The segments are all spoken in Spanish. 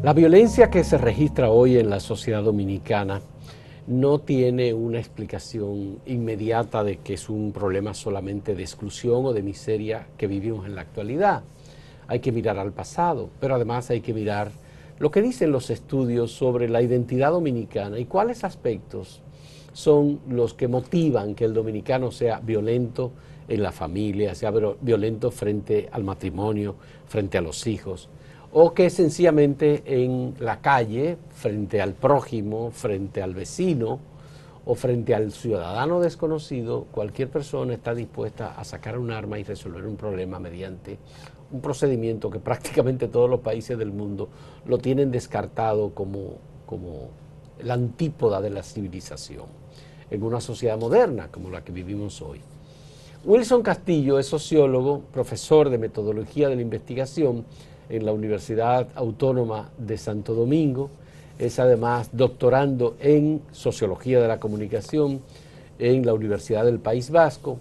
La violencia que se registra hoy en la sociedad dominicana no tiene una explicación inmediata de que es un problema solamente de exclusión o de miseria que vivimos en la actualidad. Hay que mirar al pasado, pero además hay que mirar lo que dicen los estudios sobre la identidad dominicana y cuáles aspectos son los que motivan que el dominicano sea violento en la familia, sea violento frente al matrimonio, frente a los hijos, o que sencillamente en la calle, frente al prójimo, frente al vecino o frente al ciudadano desconocido, cualquier persona está dispuesta a sacar un arma y resolver un problema mediante un procedimiento que prácticamente todos los países del mundo lo tienen descartado como la antípoda de la civilización en una sociedad moderna como la que vivimos hoy. Wilson Castillo es sociólogo, profesor de metodología de la investigación en la Universidad Autónoma de Santo Domingo. Es además doctorando en Sociología de la Comunicación en la Universidad del País Vasco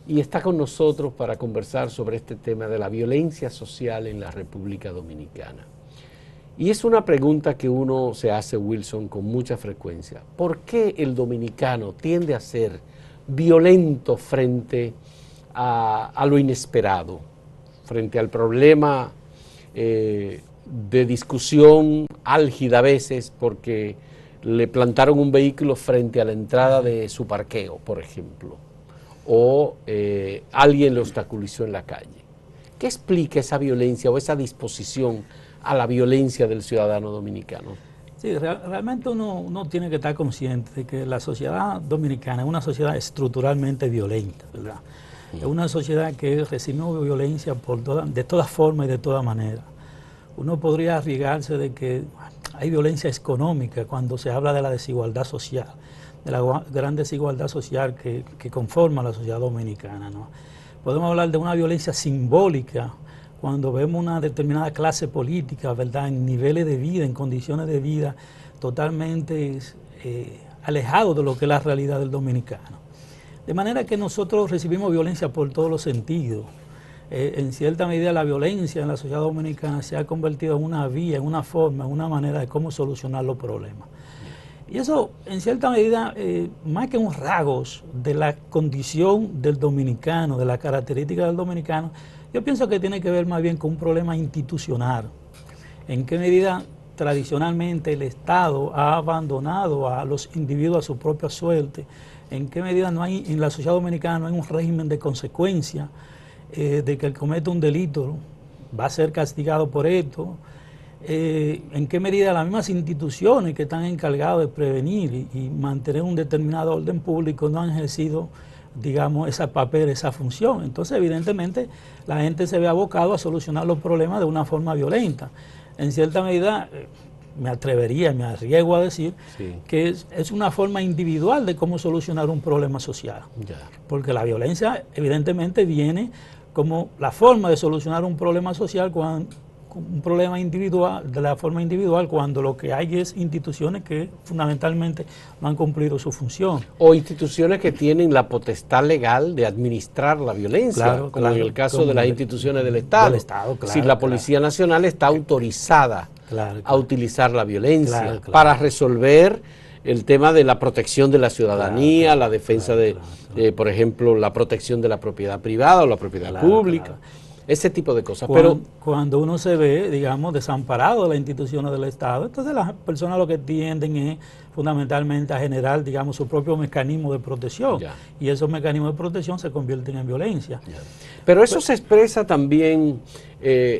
y está con nosotros para conversar sobre este tema de la violencia social en la República Dominicana. Y es una pregunta que uno se hace, Wilson, con mucha frecuencia. ¿Por qué el dominicano tiende a ser violento frente a lo inesperado, frente al problema de discusión álgida a veces porque le plantaron un vehículo frente a la entrada de su parqueo, por ejemplo, o alguien le obstaculizó en la calle? ¿Qué explica esa violencia o esa disposición a la violencia del ciudadano dominicano? Sí, realmente uno tiene que estar consciente de que la sociedad dominicana es una sociedad estructuralmente violenta, ¿verdad? Es una sociedad que recibe violencia de todas formas y de todas maneras. Uno podría arriesgarse de que hay violencia económica cuando se habla de la desigualdad social, de la gran desigualdad social que conforma la sociedad dominicana, ¿no? Podemos hablar de una violencia simbólica cuando vemos una determinada clase política, ¿verdad?, en niveles de vida, en condiciones de vida totalmente alejados de lo que es la realidad del dominicano. De manera que nosotros recibimos violencia por todos los sentidos. En cierta medida la violencia en la sociedad dominicana se ha convertido en una vía, en una forma, en una manera de cómo solucionar los problemas. Y eso, en cierta medida, más que un rasgos de la condición del dominicano, de la característica del dominicano, yo pienso que tiene que ver más bien con un problema institucional. En qué medida tradicionalmente el Estado ha abandonado a los individuos a su propia suerte, en qué medida no hay, en la sociedad dominicana no hay un régimen de consecuencia, de que el comete un delito va a ser castigado por esto, en qué medida las mismas instituciones que están encargadas de prevenir y mantener un determinado orden público no han ejercido, digamos, ese papel, esa función. Entonces, evidentemente, la gente se ve abocado a solucionar los problemas de una forma violenta. En cierta medida, me arriesgo a decir que es una forma individual de cómo solucionar un problema social. Porque la violencia, evidentemente, viene como la forma de solucionar un problema social un problema individual, de la forma individual, cuando lo que hay es instituciones que fundamentalmente no han cumplido su función. O instituciones que tienen la potestad legal de administrar la violencia, como en el caso de las instituciones del Estado. Si la Policía Nacional está autorizada a utilizar la violencia para resolver el tema de la protección de la ciudadanía, la defensa por ejemplo, la protección de la propiedad privada o la propiedad pública. Ese tipo de cosas. Pero cuando uno se ve, digamos, desamparado de las instituciones del Estado, entonces las personas lo que tienden es fundamentalmente a generar, digamos, su propio mecanismo de protección. Y esos mecanismos de protección se convierten en violencia. Pero eso se expresa también,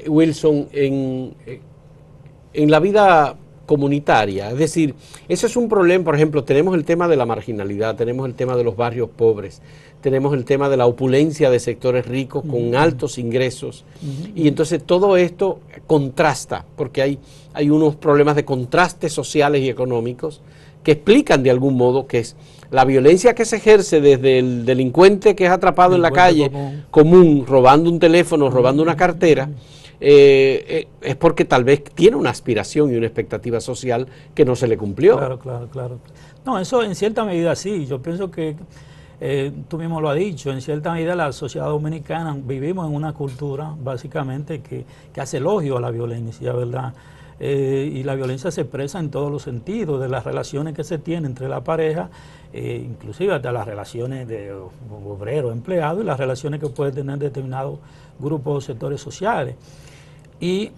Wilson, en la vida comunitaria. Es decir, ese es un problema. Por ejemplo, tenemos el tema de la marginalidad, tenemos el tema de los barrios pobres, tenemos el tema de la opulencia de sectores ricos con altos ingresos, y entonces todo esto contrasta, porque hay unos problemas de contrastes sociales y económicos que explican de algún modo que es la violencia que se ejerce desde el delincuente que es atrapado en la calle común, robando un teléfono, robando una cartera, es porque tal vez tiene una aspiración y una expectativa social que no se le cumplió. Claro. No, eso en cierta medida sí. Yo pienso que tú mismo lo has dicho, en cierta medida la sociedad dominicana vivimos en una cultura básicamente que hace elogio a la violencia, ¿verdad? y la violencia se expresa en todos los sentidos, de las relaciones que se tienen entre la pareja, inclusive hasta las relaciones de obrero, empleado, y las relaciones que puede tener determinados grupos o sectores sociales. Y,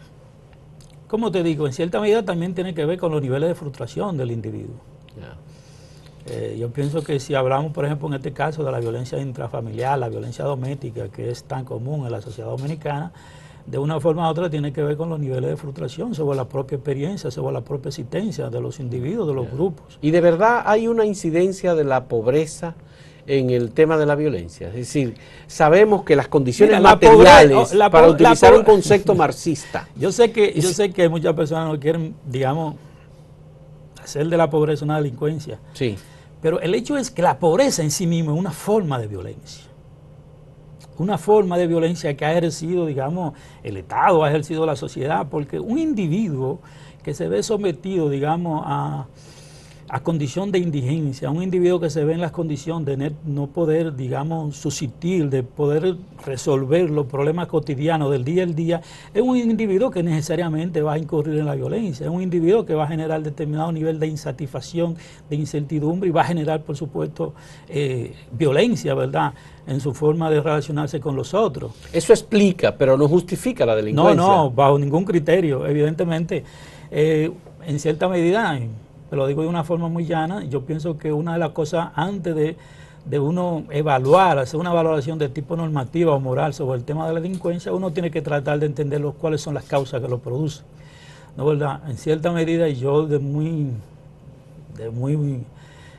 como te digo, en cierta medida también tiene que ver con los niveles de frustración del individuo. Yo pienso que si hablamos, por ejemplo, en este caso de la violencia intrafamiliar, la violencia doméstica, que es tan común en la sociedad dominicana, de una forma u otra tiene que ver con los niveles de frustración sobre la propia experiencia, sobre la propia existencia de los individuos, de los grupos. Y de verdad hay una incidencia de la pobreza en el tema de la violencia. Es decir, sabemos que las condiciones materiales, para utilizar un concepto marxista. Yo sé que muchas personas no quieren, digamos, hacer de la pobreza una delincuencia. Sí. Pero el hecho es que la pobreza en sí misma es una forma de violencia. Una forma de violencia que ha ejercido, digamos, el Estado, ha ejercido la sociedad, porque un individuo que se ve sometido, digamos, a condición de indigencia, un individuo que se ve en las condiciones de no poder, digamos, subsistir, de poder resolver los problemas cotidianos del día al día, es un individuo que necesariamente va a incurrir en la violencia, es un individuo que va a generar determinado nivel de insatisfacción, de incertidumbre, y va a generar, por supuesto, violencia, ¿verdad?, en su forma de relacionarse con los otros. Eso explica, pero no justifica la delincuencia. No, bajo ningún criterio, evidentemente. En cierta medida, te lo digo de una forma muy llana, yo pienso que una de las cosas antes de uno evaluar, hacer una valoración de tipo normativa o moral sobre el tema de la delincuencia, uno tiene que tratar de entender cuáles son las causas que lo producen. ¿No, verdad? En cierta medida, yo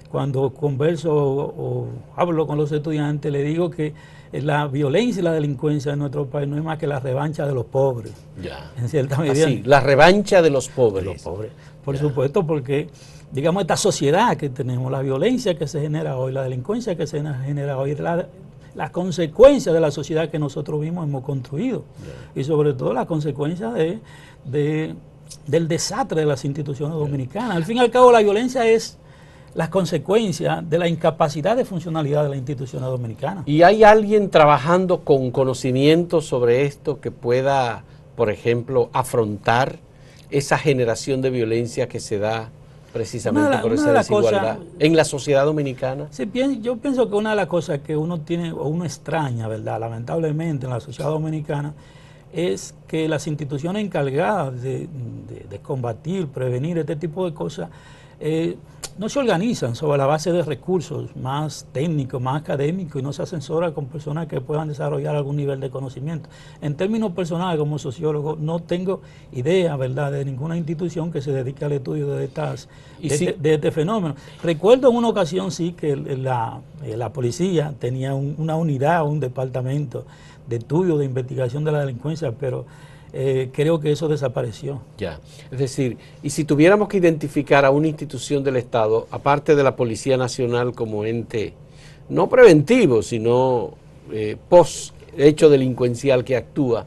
cuando converso o hablo con los estudiantes, le digo que la violencia y la delincuencia en nuestro país no es más que la revancha de los pobres. Ya. En cierta medida. Así, la revancha de los pobres. De los pobres. Por supuesto, porque, digamos, esta sociedad que tenemos, la violencia que se genera hoy, la delincuencia que se genera hoy, las consecuencias de la sociedad que nosotros mismos hemos construido. Y sobre todo las consecuencias del desastre de las instituciones dominicanas. Al fin y al cabo, la violencia es las consecuencias de la incapacidad de funcionalidad de las instituciones dominicanas. ¿Y hay alguien trabajando con conocimiento sobre esto que pueda, por ejemplo, afrontar esa generación de violencia que se da precisamente por esa desigualdad en la sociedad dominicana? Sí, yo pienso que una de las cosas que uno tiene o uno extraña, ¿verdad?, lamentablemente en la sociedad dominicana, es que las instituciones encargadas de combatir, prevenir este tipo de cosas, no se organizan sobre la base de recursos más técnicos, más académicos, y no se asesoran con personas que puedan desarrollar algún nivel de conocimiento. En términos personales, como sociólogo, no tengo idea, ¿verdad?, de ninguna institución que se dedique al estudio de este fenómeno. Recuerdo en una ocasión, sí, que la policía tenía una unidad, un departamento de estudio, de investigación de la delincuencia, pero creo que eso desapareció. Ya, es decir, y si tuviéramos que identificar a una institución del Estado, aparte de la Policía Nacional como ente, no preventivo, sino post hecho delincuencial que actúa,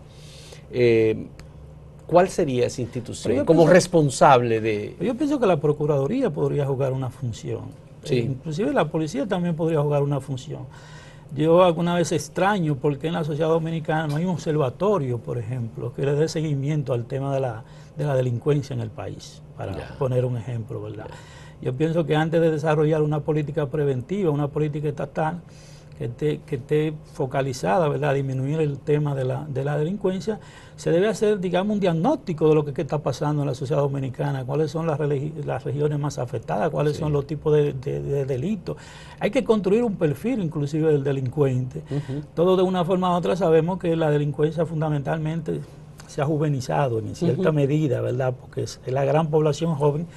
¿cuál sería esa institución como responsable de...? Yo pienso que la Procuraduría podría jugar una función. Sí. Inclusive la policía también podría jugar una función. Yo alguna vez extraño porque en la sociedad dominicana no hay un observatorio, por ejemplo, que le dé seguimiento al tema de la delincuencia en el país, para poner un ejemplo, ¿verdad? Yo pienso que antes de desarrollar una política preventiva, una política estatal que esté focalizada, ¿verdad?, a disminuir el tema de la delincuencia, se debe hacer, digamos, un diagnóstico de lo que está pasando en la sociedad dominicana, cuáles son las regiones más afectadas, cuáles son los tipos de delitos. Hay que construir un perfil inclusive del delincuente. Todo de una forma u otra sabemos que la delincuencia fundamentalmente se ha juvenizado en cierta medida, ¿verdad?, porque es la gran población joven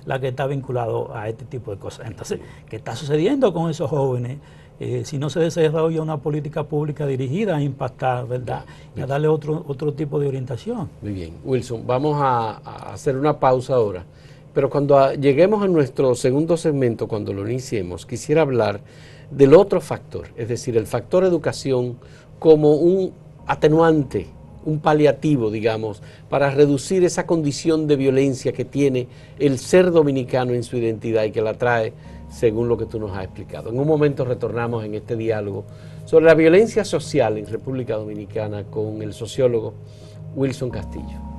la que está vinculado a este tipo de cosas. Entonces, ¿qué está sucediendo con esos jóvenes? Si no se desarrolla una política pública dirigida a impactar, ¿verdad?, y a darle otro tipo de orientación. Muy bien, Wilson, vamos a hacer una pausa ahora, pero cuando lleguemos a nuestro segundo segmento, cuando lo iniciemos, quisiera hablar del otro factor, es decir, el factor educación como un atenuante, un paliativo, digamos, para reducir esa condición de violencia que tiene el ser dominicano en su identidad y que la trae según lo que tú nos has explicado. En un momento retornamos en este diálogo sobre la violencia social en República Dominicana con el sociólogo Wilson Castillo.